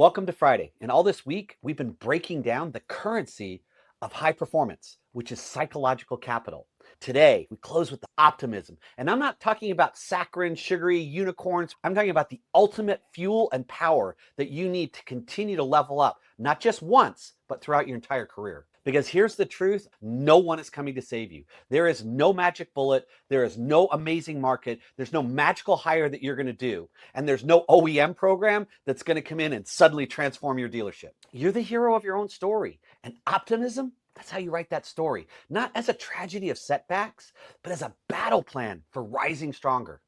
Welcome to Friday. And all this week, we've been breaking down the currency of high performance, which is psychological capital. Today, we close with the optimism. And I'm not talking about saccharine, sugary unicorns. I'm talking about the ultimate fuel and power that you need to continue to level up, not just once, but throughout your entire career. Because here's the truth, no one is coming to save you. There is no magic bullet. There is no amazing market. There's no magical hire that you're going to do. And there's no OEM program that's going to come in and suddenly transform your dealership. You're the hero of your own story. And optimism, that's how you write that story. Not as a tragedy of setbacks, but as a battle plan for rising stronger.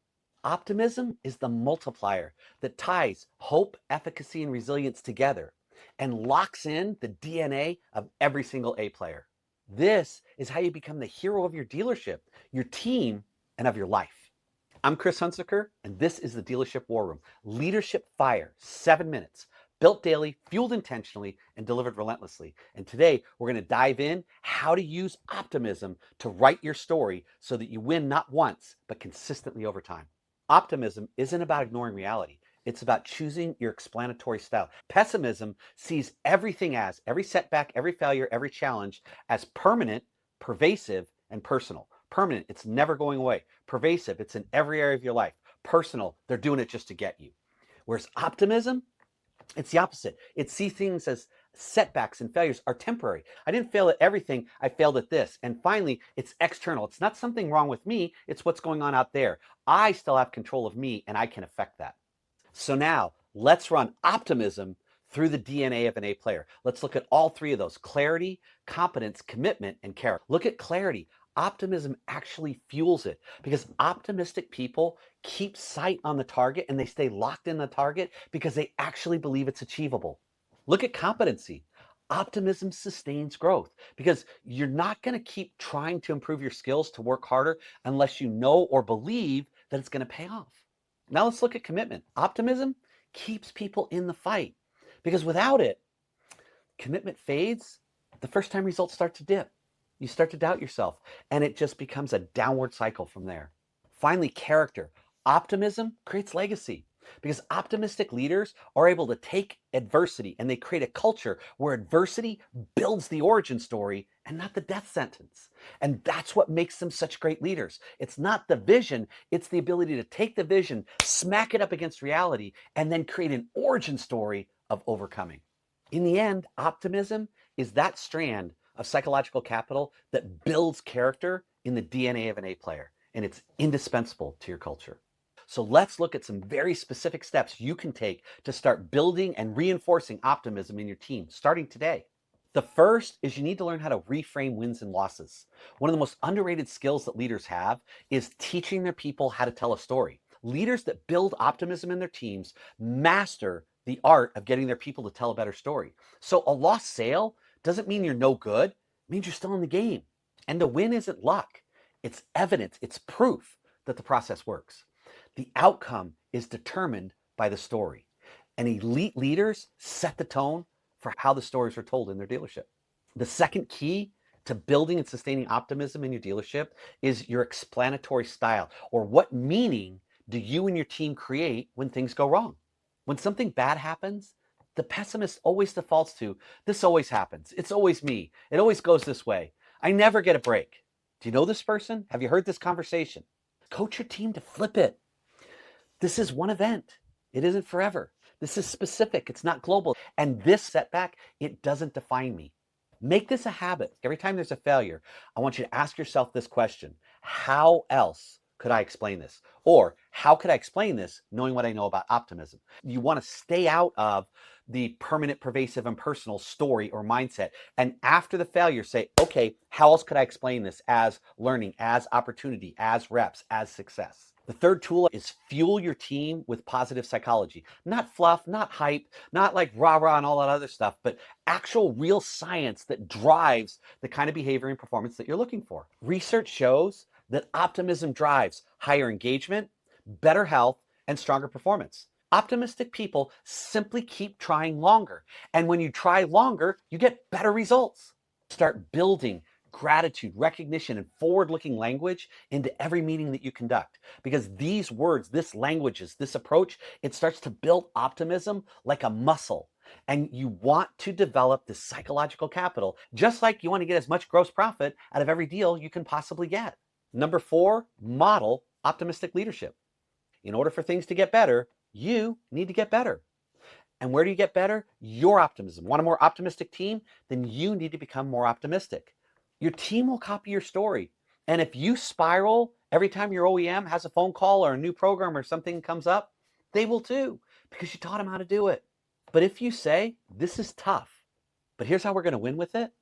Optimism is the multiplier that ties hope, efficacy, and resilience together and locks in the DNA of every single A player. This is how you become the hero of your dealership, your team, and of your life. I'm Chris Hunsicker, and this is the Dealership War Room. Leadership fire, 7 minutes, built daily, fueled intentionally, and delivered relentlessly. And today, we're going to dive in how to use optimism to write your story so that you win not once, but consistently over time. Optimism isn't about ignoring reality. It's about choosing your explanatory style. Pessimism sees everything as, every setback, every failure, every challenge as permanent, pervasive, and personal. Permanent, it's never going away. Pervasive, it's in every area of your life. Personal, they're doing it just to get you. Whereas optimism, it's the opposite. It sees things as setbacks and failures are temporary. I didn't fail at everything. I failed at this. And finally, it's external. It's not something wrong with me. It's what's going on out there. I still have control of me and I can affect that. So now let's run optimism through the DNA of an A player. Let's look at all three of those: clarity, competence, commitment, and character. Look at clarity. Optimism actually fuels it because optimistic people keep sight on the target and they stay locked in the target because they actually believe it's achievable. Look at competency. Optimism sustains growth because you're not going to keep trying to improve your skills to work harder unless you know or believe that it's going to pay off. Now let's look at commitment. Optimism keeps people in the fight because without it, commitment fades the first time results start to dip. You start to doubt yourself and it just becomes a downward cycle from there. Finally, character. Optimism creates legacy because optimistic leaders are able to take adversity and they create a culture where adversity builds the origin story and not the death sentence. And that's what makes them such great leaders. It's not the vision, it's the ability to take the vision, smack it up against reality, and then create an origin story of overcoming. In the end, optimism is that strand of psychological capital that builds character in the DNA of an A player, and it's indispensable to your culture. So let's look at some very specific steps you can take to start building and reinforcing optimism in your team, starting today. The first is you need to learn how to reframe wins and losses. One of the most underrated skills that leaders have is teaching their people how to tell a story. Leaders that build optimism in their teams master the art of getting their people to tell a better story. So a lost sale doesn't mean you're no good, it means you're still in the game. And the win isn't luck, it's evidence, it's proof that the process works. The outcome is determined by the story. And elite leaders set the tone for how the stories are told in their dealership. The second key to building and sustaining optimism in your dealership is your explanatory style, or what meaning do you and your team create when things go wrong? When something bad happens, the pessimist always defaults to, this always happens, it's always me, it always goes this way, I never get a break. Do you know this person? Have you heard this conversation? Coach your team to flip it. This is one event. It isn't forever. This is specific. It's not global. And this setback, it doesn't define me. Make this a habit. Every time there's a failure, I want you to ask yourself this question: how else could I explain this? Or how could I explain this knowing what I know about optimism? You want to stay out of the permanent, pervasive, and personal story or mindset. And after the failure, say, okay, how else could I explain this as learning, as opportunity, as reps, as success? The third tool is fuel your team with positive psychology. Not fluff, not hype, not like rah-rah and all that other stuff, but actual real science that drives the kind of behavior and performance that you're looking for. Research shows that optimism drives higher engagement, better health, and stronger performance. Optimistic people simply keep trying longer. And when you try longer, you get better results. Start building gratitude, recognition, and forward-looking language into every meeting that you conduct. Because these words, this languages, this approach, it starts to build optimism like a muscle. And you want to develop this psychological capital, just like you want to get as much gross profit out of every deal you can possibly get. Number 4, model optimistic leadership. In order for things to get better, you need to get better. And where do you get better? Your optimism. Want a more optimistic team? Then you need to become more optimistic. Your team will copy your story. And if you spiral every time your OEM has a phone call or a new program or something comes up, they will too, because you taught them how to do it. But if you say, this is tough, but here's how we're going to win with it,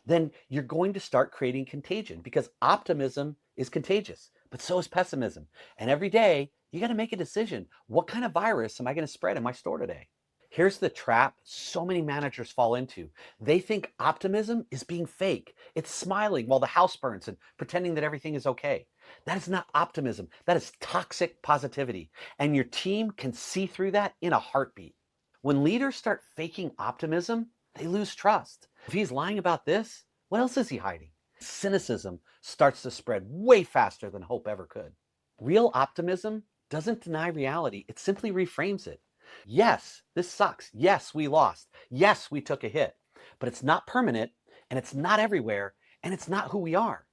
then you're going to start creating contagion, because optimism is contagious, but so is pessimism. And every day, you got to make a decision. What kind of virus am I going to spread in my store today? Here's the trap so many managers fall into. They think optimism is being fake. It's smiling while the house burns and pretending that everything is okay. That is not optimism. That is toxic positivity. And your team can see through that in a heartbeat. When leaders start faking optimism, they lose trust. If he's lying about this, what else is he hiding? Cynicism starts to spread way faster than hope ever could. Real optimism doesn't deny reality. It simply reframes it. Yes, this sucks. Yes, we lost. Yes, we took a hit. But it's not permanent, and it's not everywhere, and it's not who we are.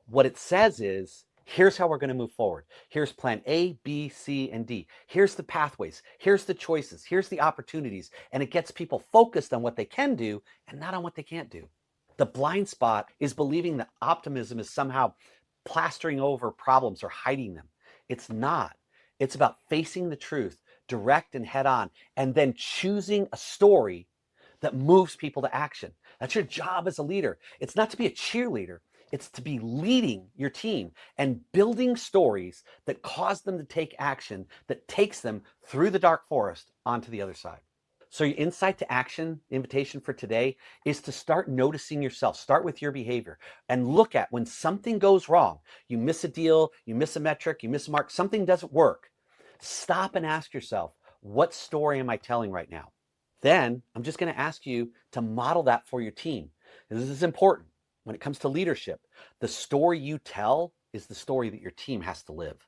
What it says is, here's how we're going to move forward. Here's plan A, B, C, and D. Here's the pathways. Here's the choices. Here's the opportunities. And it gets people focused on what they can do and not on what they can't do. The blind spot is believing that optimism is somehow plastering over problems or hiding them. It's not. It's about facing the truth, direct and head on, and then choosing a story that moves people to action. That's your job as a leader. It's not to be a cheerleader. It's to be leading your team and building stories that cause them to take action that takes them through the dark forest onto the other side. So your insight to action invitation for today is to start noticing yourself. Start with your behavior and look at when something goes wrong. You miss a deal, you miss a metric, you miss a mark, something doesn't work. Stop and ask yourself, what story am I telling right now? Then I'm just going to ask you to model that for your team. And this is important. When it comes to leadership, the story you tell is the story that your team has to live.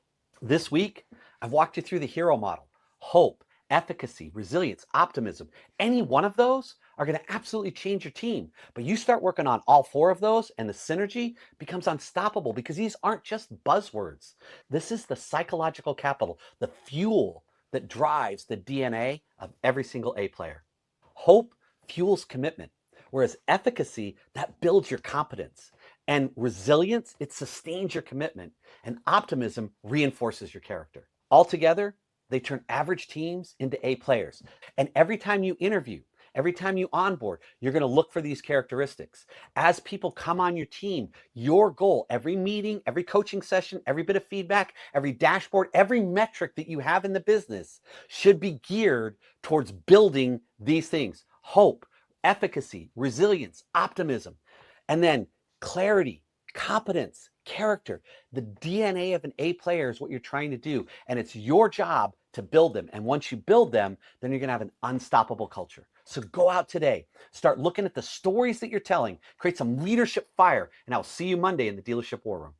This week, I've walked you through the hero model. Hope, efficacy, resilience, optimism. Any one of those are going to absolutely change your team. But you start working on all 4 of those and the synergy becomes unstoppable, because these aren't just buzzwords. This is the psychological capital, the fuel that drives the DNA of every single A player. Hope fuels commitment, whereas efficacy, that builds your competence. And resilience, it sustains your commitment. And optimism reinforces your character. Altogether, they turn average teams into A players. And every time you interview, every time you onboard, you're going to look for these characteristics. As people come on your team, your goal, every meeting, every coaching session, every bit of feedback, every dashboard, every metric that you have in the business should be geared towards building these things: hope, efficacy, resilience, optimism, and then clarity, competence, character. The DNA of an A player is what you're trying to do, and it's your job to build them. And once you build them, then you're going to have an unstoppable culture. So go out today, start looking at the stories that you're telling, create some leadership fire, and I'll see you Monday in the Dealership War Room.